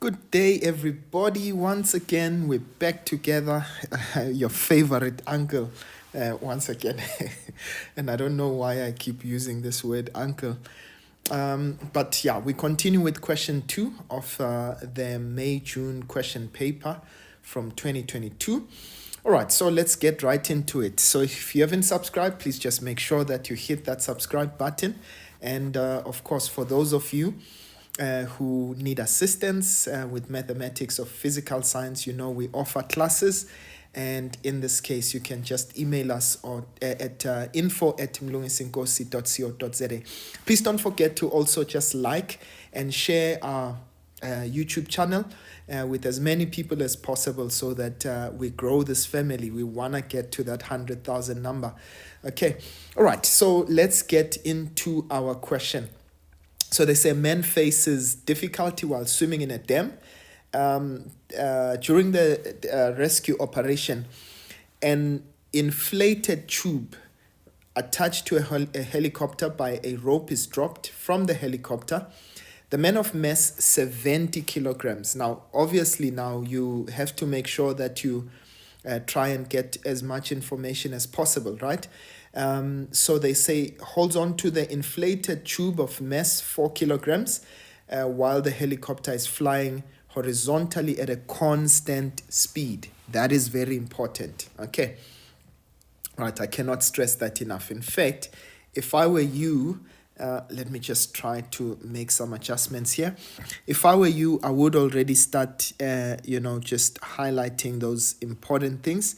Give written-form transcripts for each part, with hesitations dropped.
Good day, everybody. Once again, we're back together. Your favorite uncle, once again. And I don't know why I keep using this word uncle. But yeah, we continue with question 2 of the May-June question paper from 2022. All right, so let's get right into it. So if you haven't subscribed, please just make sure that you hit that subscribe button. And of course, for those of you who need assistance with mathematics or physical science, we offer classes. And in this case, you can just email us or at info@mlungisinkosi.co.za. Please don't forget to also just like and share our YouTube channel with as many people as possible so that we grow this family. We want to get to that 100,000 number. Okay. All right. So let's get into our question. So they say man faces difficulty while swimming in a dam. During the rescue operation, an inflated tube attached to a helicopter by a rope is dropped from the helicopter. The man of mass 70 kilograms. Now, obviously, now you have to make sure that you try and get as much information as possible, right? So they say holds on to the inflated tube of mass 4 kilograms while the helicopter is flying horizontally at a constant speed. That is very important. Okay. Right, I cannot stress that enough. In fact, if I were you, let me just try to make some adjustments here. If I were you, I would already start, just highlighting those important things.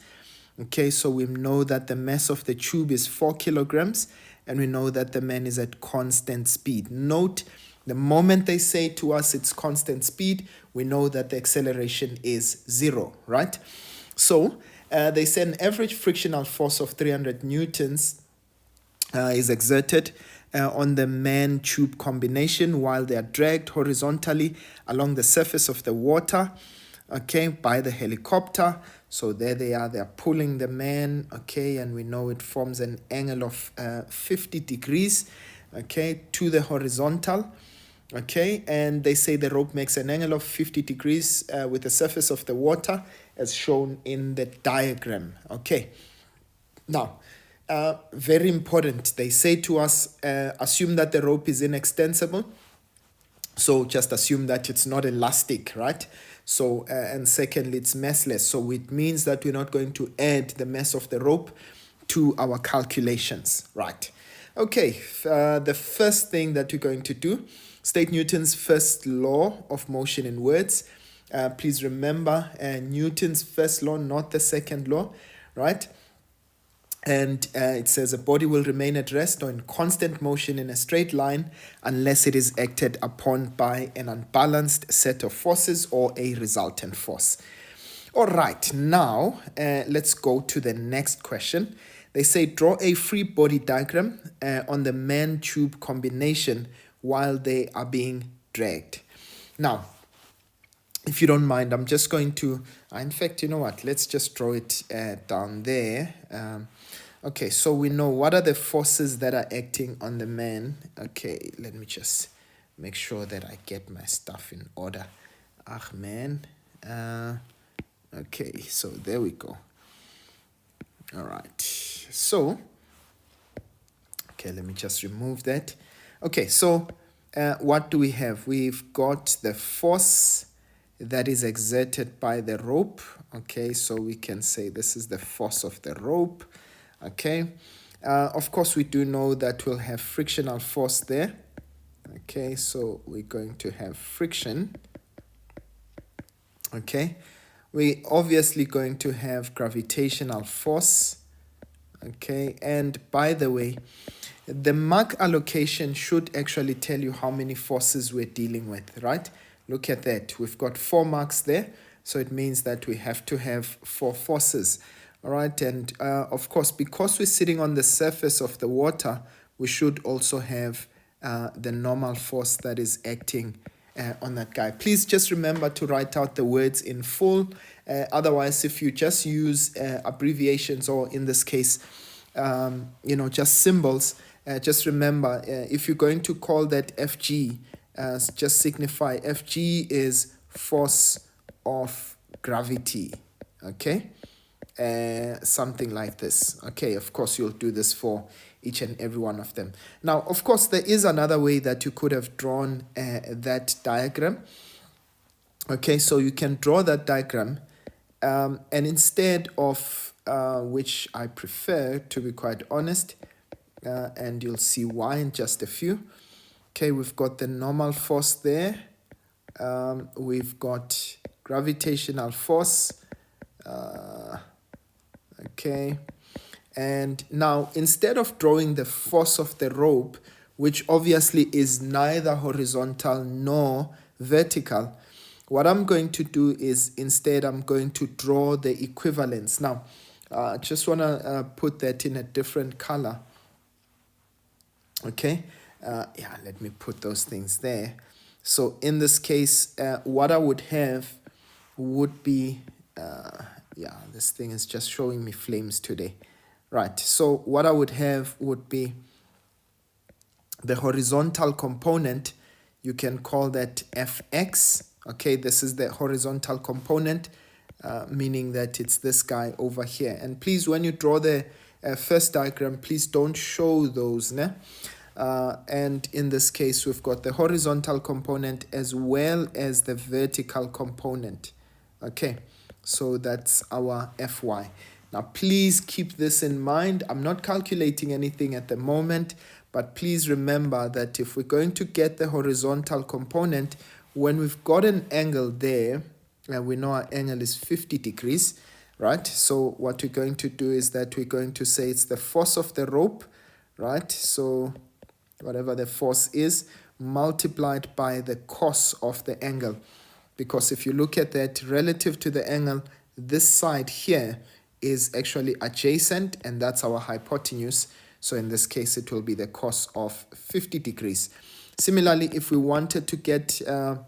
Okay, so we know that the mass of the tube is 4 kilograms, and we know that the man is at constant speed. Note, the moment they say to us it's constant speed, we know that the acceleration is 0, right? So they say an average frictional force of 300 newtons is exerted on the man-tube combination while they are dragged horizontally along the surface of the water, okay, by the helicopter. So there they are, they're pulling the man, okay, and we know it forms an angle of 50 degrees, okay, to the horizontal, okay, and they say the rope makes an angle of 50 degrees with the surface of the water as shown in the diagram, okay. Now, very important, they say to us, assume that the rope is inextensible. So just assume that it's not elastic, right? So, and secondly, it's massless. So it means that we're not going to add the mass of the rope to our calculations, right? Okay, the first thing that we're going to do, state Newton's first law of motion in words. Please remember Newton's first law, not the second law, right? And it says a body will remain at rest or in constant motion in a straight line unless it is acted upon by an unbalanced set of forces or a resultant force. All right, now let's go to the next question. They say draw a free body diagram on the man-tube combination while they are being dragged. Now, if you don't mind, I'm just going to, in fact, you know what, let's just draw it down there. Okay, so we know what are the forces that are acting on the man. Okay, let me just make sure that I get my stuff in order. Ah, man. Okay, so there we go. All right, so, okay, let me just remove that. Okay, so what do we have? We've got the force that is exerted by the rope. Okay, so we can say this is the force of the rope. Okay, of course, we do know that we'll have frictional force there. Okay, so we're going to have friction. Okay, we're obviously going to have gravitational force. Okay, and by the way, the mark allocation should actually tell you how many forces we're dealing with, right? Look at that. We've got 4 marks there, so it means that we have to have 4 forces. All right, and of course, because we're sitting on the surface of the water, we should also have the normal force that is acting on that guy. Please just remember to write out the words in full. Otherwise, if you just use abbreviations or in this case, just symbols, just remember, if you're going to call that FG, just signify FG is force of gravity. Okay, something like this. Okay, of course you'll do this for each and every one of them. Now, of course, there is another way that you could have drawn that diagram. Okay, so you can draw that diagram, and instead of which I prefer, to be quite honest, and you'll see why in just a few. Okay, we've got the normal force there. We've got gravitational force. Okay, and now instead of drawing the force of the rope, which obviously is neither horizontal nor vertical, what I'm going to do is instead I'm going to draw the equivalence. Now, I just want to put that in a different color. Okay, yeah, let me put those things there. So in this case, what I would have would be, yeah, this thing is just showing me flames today. Right, so what I would have would be the horizontal component. You can call that Fx. Okay, this is the horizontal component, meaning that it's this guy over here. And please, when you draw the first diagram, please don't show those. And in this case, we've got the horizontal component as well as the vertical component. Okay, so that's our Fy. Now, please keep this in mind. I'm not calculating anything at the moment, but please remember that if we're going to get the horizontal component, when we've got an angle there, and we know our angle is 50 degrees, right? So what we're going to do is that we're going to say it's the force of the rope, right? So whatever the force is, multiplied by the cos of the angle. Because if you look at that relative to the angle, this side here is actually adjacent, and that's our hypotenuse. So in this case, it will be the cos of 50 degrees. Similarly, if we wanted to get the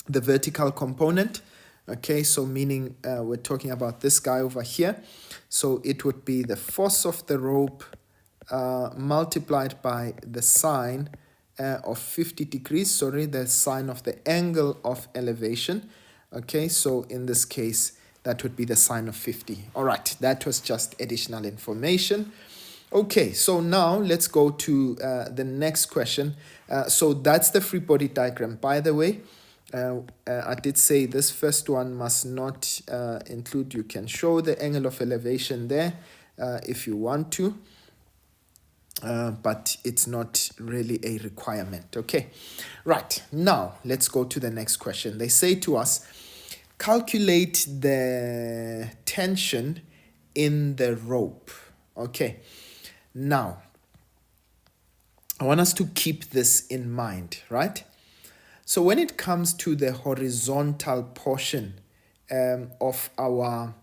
vertical component, okay, so meaning we're talking about this guy over here. So it would be the force of the rope multiplied by the sine of 50 degrees, sorry, the sine of the angle of elevation. Okay, so in this case, that would be the sine of 50. All right, that was just additional information. Okay, so now let's go to the next question. So that's the free body diagram. By the way, I did say this first one must not include, you can show the angle of elevation there if you want to, but it's not really a requirement. Okay, right, now let's go to the next question. They say to us, calculate the tension in the rope. Okay, now I want us to keep this in mind, right? So when it comes to the horizontal portion of our,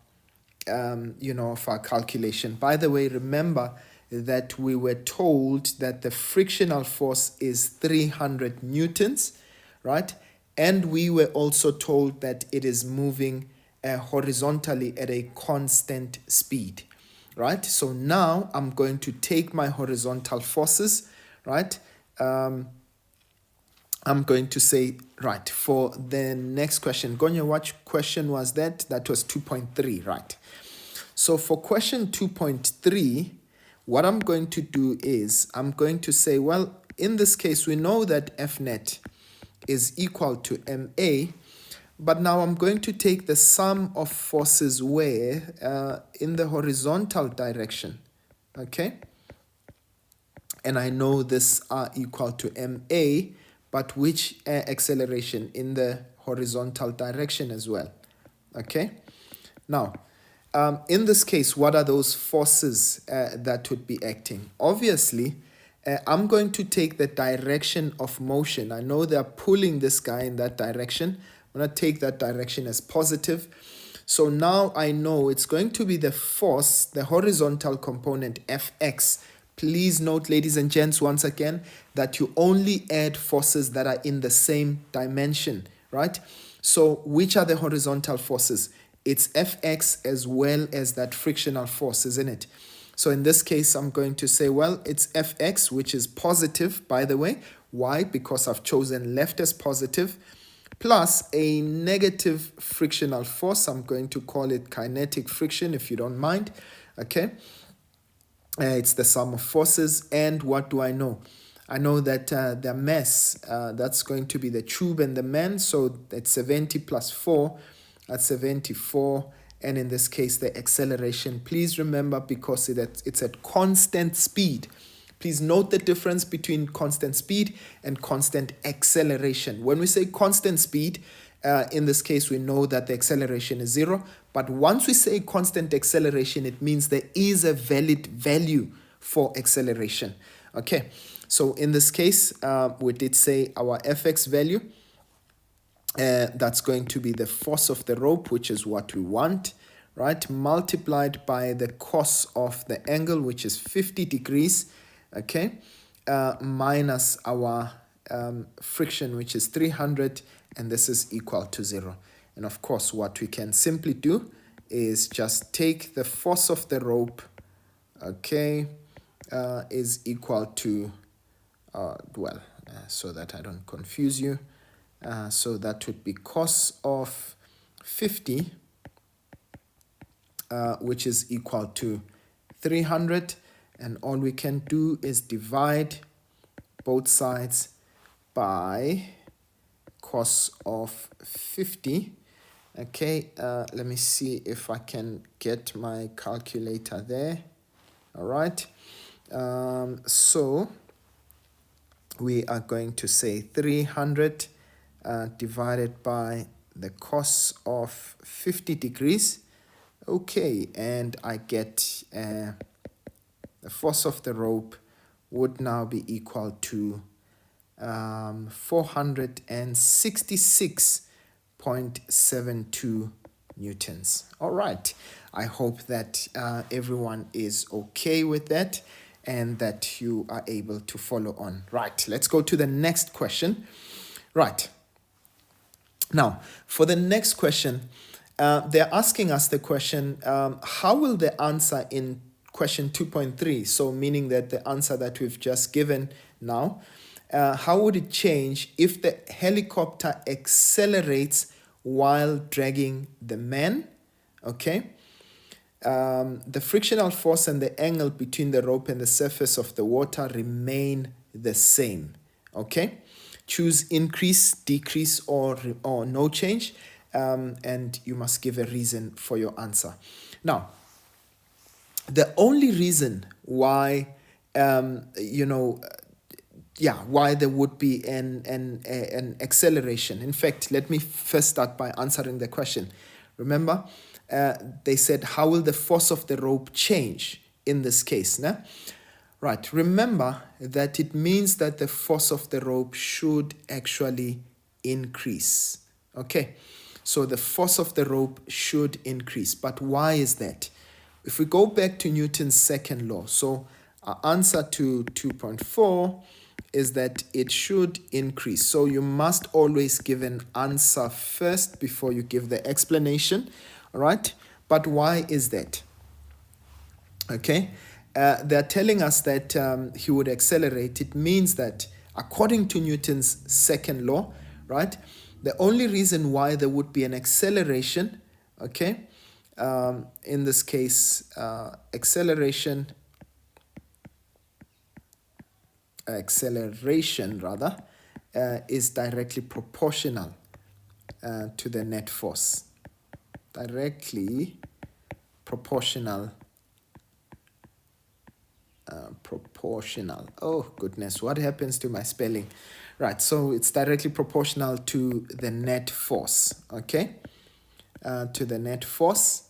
of our calculation, by the way, remember that we were told that the frictional force is 300 newtons, right? And we were also told that it is moving horizontally at a constant speed, right? So now I'm going to take my horizontal forces, right? I'm going to say, right, for the next question, Gonya, what question was that? That was 2.3, right? So for question 2.3, what I'm going to do is I'm going to say, well, in this case, we know that F net is equal to MA, but now I'm going to take the sum of forces where in the horizontal direction, okay? And I know this are equal to MA, but which acceleration in the horizontal direction as well, okay? Now, in this case, what are those forces that would be acting? Obviously, I'm going to take the direction of motion. I know they're pulling this guy in that direction. I'm going to take that direction as positive. So now I know it's going to be the force, the horizontal component, Fx. Please note, ladies and gents, once again, that you only add forces that are in the same dimension, right? So which are the horizontal forces? It's Fx as well as that frictional force, isn't it? So in this case, I'm going to say, well, it's Fx, which is positive, by the way. Why? Because I've chosen left as positive, plus a negative frictional force. I'm going to call it kinetic friction if you don't mind. Okay, it's the sum of forces. And what do I know? I know that the mass, that's going to be the tube and the man. So it's 70 plus 4, that's 74. And in this case, the acceleration, please remember, because it's at constant speed. Please note the difference between constant speed and constant acceleration. When we say constant speed, in this case, we know that the acceleration is 0. But once we say constant acceleration, it means there is a valid value for acceleration. Okay, so in this case, we did say our fx value, that's going to be the force of the rope, which is what we want, right? Multiplied by the cos of the angle, which is 50 degrees, okay? Minus our friction, which is 300, and this is equal to 0. And of course, what we can simply do is just take the force of the rope, okay, is equal to, so that I don't confuse you, so that would be cos of 50, which is equal to 300, and all we can do is divide both sides by cos of 50. Okay, let me see if I can get my calculator there. All right, so we are going to say 300 divided by the cos of 50 degrees. Okay, and I get the force of the rope would now be equal to 466.72 newtons. All right, I hope that everyone is okay with that and that you are able to follow on. Right, let's go to the next question. Right, now for the next question, they're asking us the question, how will the answer in question 2.3, so meaning that the answer that we've just given now, how would it change if the helicopter accelerates while dragging the man? Okay. The frictional force and the angle between the rope and the surface of the water remain the same. Okay. Choose increase, decrease, or no change. And you must give a reason for your answer. Now, the only reason why, why there would be an acceleration. In fact, let me first start by answering the question. Remember, they said, how will the force of the rope change in this case? Nah? Right, remember that it means that the force of the rope should actually increase. Okay, so the force of the rope should increase. But why is that? If we go back to Newton's second law, so our answer to 2.4 is that it should increase. So you must always give an answer first before you give the explanation. All right, but why is that? Okay, they're telling us that he would accelerate. It means that according to Newton's second law, right, the only reason why there would be an acceleration, okay, in this case, acceleration is directly proportional to the net force. Directly proportional. Oh goodness, what happens to my spelling? Right, so it's directly proportional to the net force. Okay, to the net force.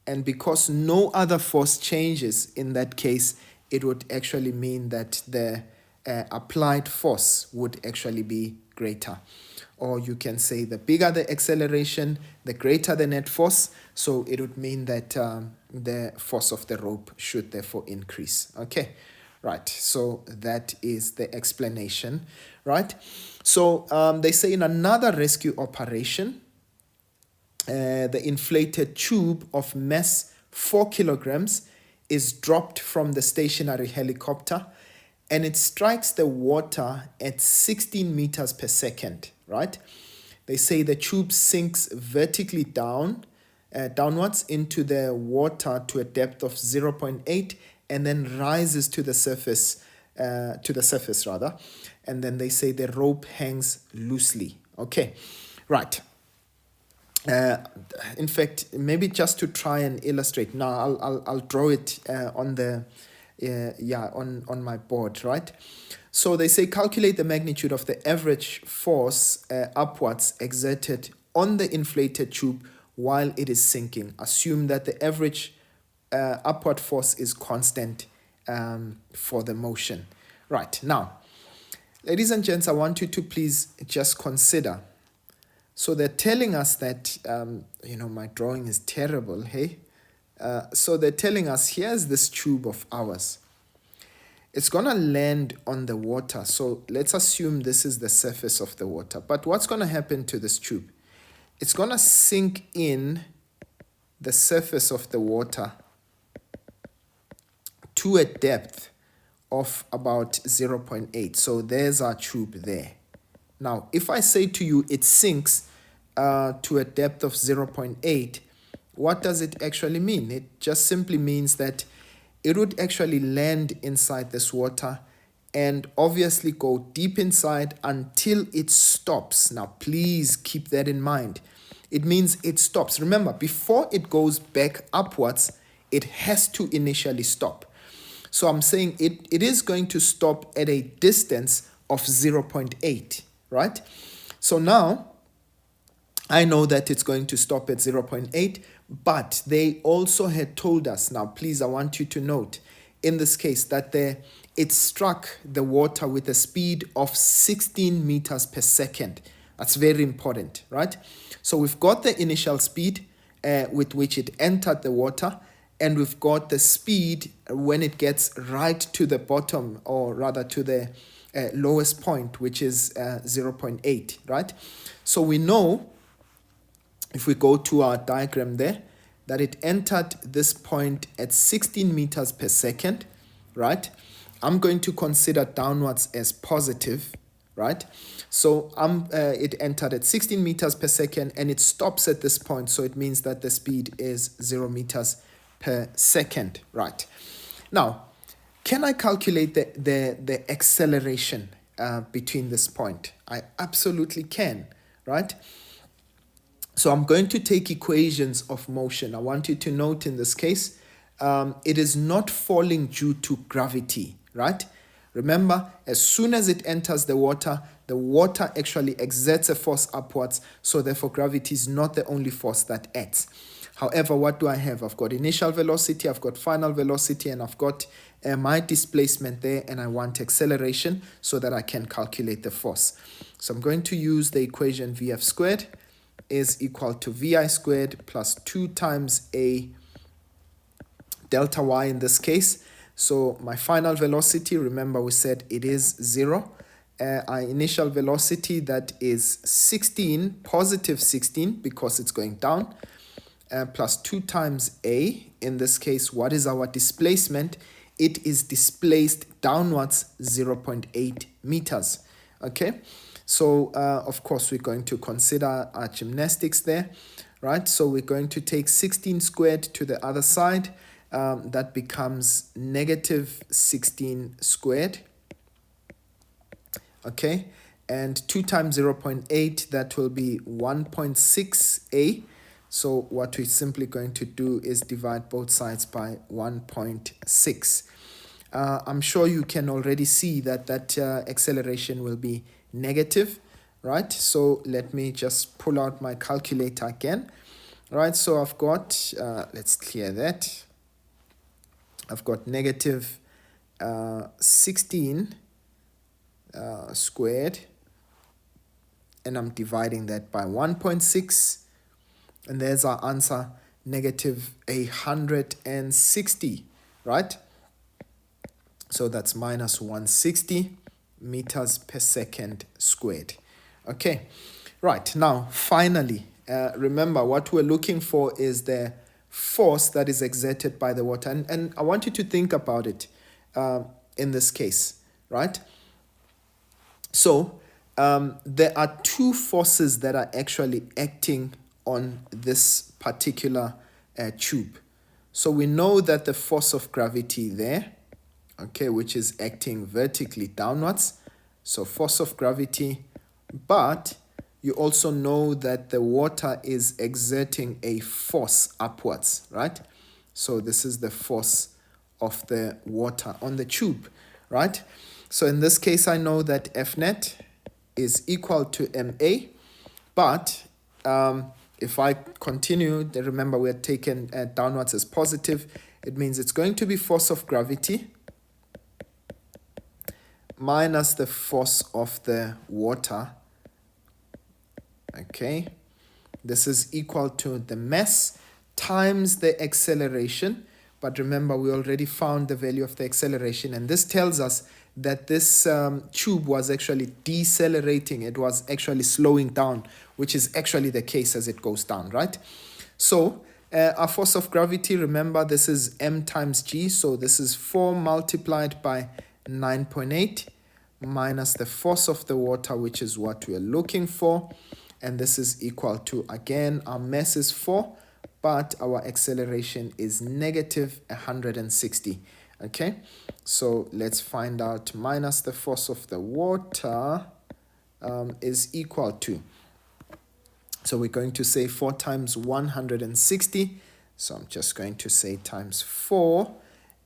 And because no other force changes in that case, it would actually mean that the applied force would actually be greater. Or you can say the bigger the acceleration, the greater the net force. So it would mean that the force of the rope should therefore increase. Okay, right. So that is the explanation, right? So they say in another rescue operation, the inflated tube of mass 4 kilograms is dropped from the stationary helicopter and it strikes the water at 16 meters per second, right? They say the tube sinks vertically downwards into the water to a depth of 0.8 and then rises to the surface, rather. And then they say the rope hangs loosely. Okay, right. In fact, maybe just to try and illustrate. Now I'll draw it on the on my board, right? So they say calculate the magnitude of the average force upwards exerted on the inflated tube while it is sinking. Assume that the average upward force is constant for the motion. Right, now, ladies and gents, I want you to please just consider. So they're telling us that, my drawing is terrible, hey? So they're telling us, here's this tube of ours. It's going to land on the water. So let's assume this is the surface of the water. But what's going to happen to this tube? It's going to sink in the surface of the water to a depth of about 0.8. So there's our tube there. Now, if I say to you it sinks to a depth of 0.8, what does it actually mean? It just simply means that it would actually land inside this water and obviously go deep inside until it stops. Now, please keep that in mind. It means it stops. Remember, before it goes back upwards, it has to initially stop. So I'm saying it is going to stop at a distance of 0.8, right? So now I know that it's going to stop at 0.8, but they also had told us, now please, I want you to note in this case that it struck the water with a speed of 16 meters per second. That's very important, right? So we've got the initial speed with which it entered the water, and we've got the speed when it gets right to the bottom, or rather to the lowest point, which is 0.8, right? So we know, if we go to our diagram there, that it entered this point at 16 meters per second, right? I'm going to consider downwards as positive, right? So it entered at 16 meters per second and it stops at this point. So it means that the speed is 0 meters per second, right? Now, can I calculate the acceleration between this point? I absolutely can, right? So I'm going to take equations of motion. I want you to note in this case, it is not falling due to gravity, right? Remember, as soon as it enters the water actually exerts a force upwards. So therefore, gravity is not the only force that acts. However, what do I have? I've got initial velocity, I've got final velocity, and I've got my displacement there, and I want acceleration so that I can calculate the force. So I'm going to use the equation Vf squared is equal to Vi squared plus 2 times a delta y in this case. So my final velocity, remember we said it is 0. Our initial velocity, that is 16, positive 16, because it's going down, plus 2 times a. In this case, what is our displacement? It is displaced downwards 0.8 meters. Okay, so of course we're going to consider our gymnastics there, right? So we're going to take 16 squared to the other side. That becomes negative 16 squared. Okay, and 2 times 0.8, that will be 1.6a. So what we're simply going to do is divide both sides by 1.6. I'm sure you can already see that acceleration will be negative, right? So let me just pull out my calculator again, right? So I've got, let's clear that. I've got negative 16 squared, and I'm dividing that by 1.6, and there's our answer, negative 160, right? So that's minus 160 meters per second squared. Okay, right, now finally, remember what we're looking for is the force that is exerted by the water, and I want you to think about it in this case, right? So there are two forces that are actually acting on this particular tube. So we know that the force of gravity there, okay, which is acting vertically downwards, so force of gravity, but you also know that the water is exerting a force upwards, right? So this is the force of the water on the tube, right? So in this case, I know that F net is equal to MA, but if I continue, remember we are taken downwards as positive, it means it's going to be force of gravity minus the force of the water, okay? This is equal to the mass times the acceleration, but remember we already found the value of the acceleration, and this tells us that this tube was actually decelerating. It was actually slowing down, which is actually the case as it goes down, right? So our force of gravity, remember this is m times g, so this is 4 multiplied by 9.8 minus the force of the water, which is what we are looking for, and this is equal to, again, our mass is 4, but our acceleration is negative 160. Okay, so let's find out minus the force of the water is equal to, so we're going to say 4 times 160, so I'm just going to say times 4,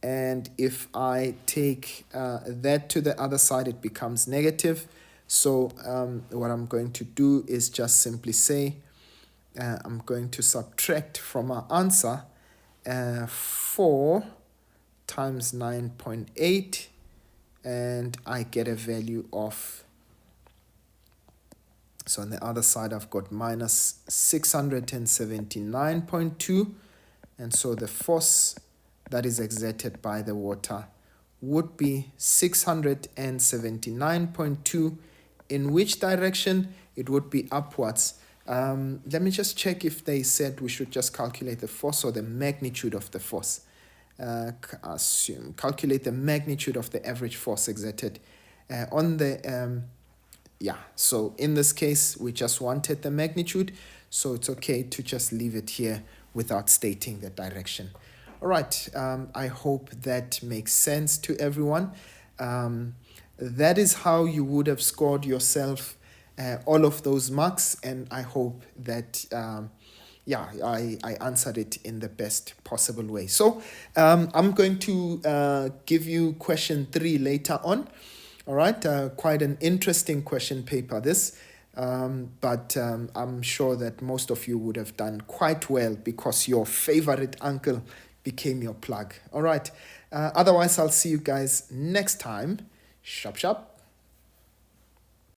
and if I take that to the other side, it becomes negative. So what I'm going to do is just simply say I'm going to subtract from our answer 4 times 9.8, and I get a value of, so on the other side I've got minus 679.2, and so the force that is exerted by the water would be 679.2. In which direction? It would be upwards. Let me just check if they said we should just calculate the force or the magnitude of the force. Calculate the magnitude of the average force exerted on the so in this case we just wanted the magnitude, so it's okay to just leave it here without stating the direction. All right, I hope that makes sense to everyone. That is how you would have scored yourself all of those marks, and I hope that I answered it in the best possible way. So I'm going to give you question 3 later on. All right, quite an interesting question paper this, but I'm sure that most of you would have done quite well because your favorite uncle became your plug. All right, otherwise I'll see you guys next time. Shop shop.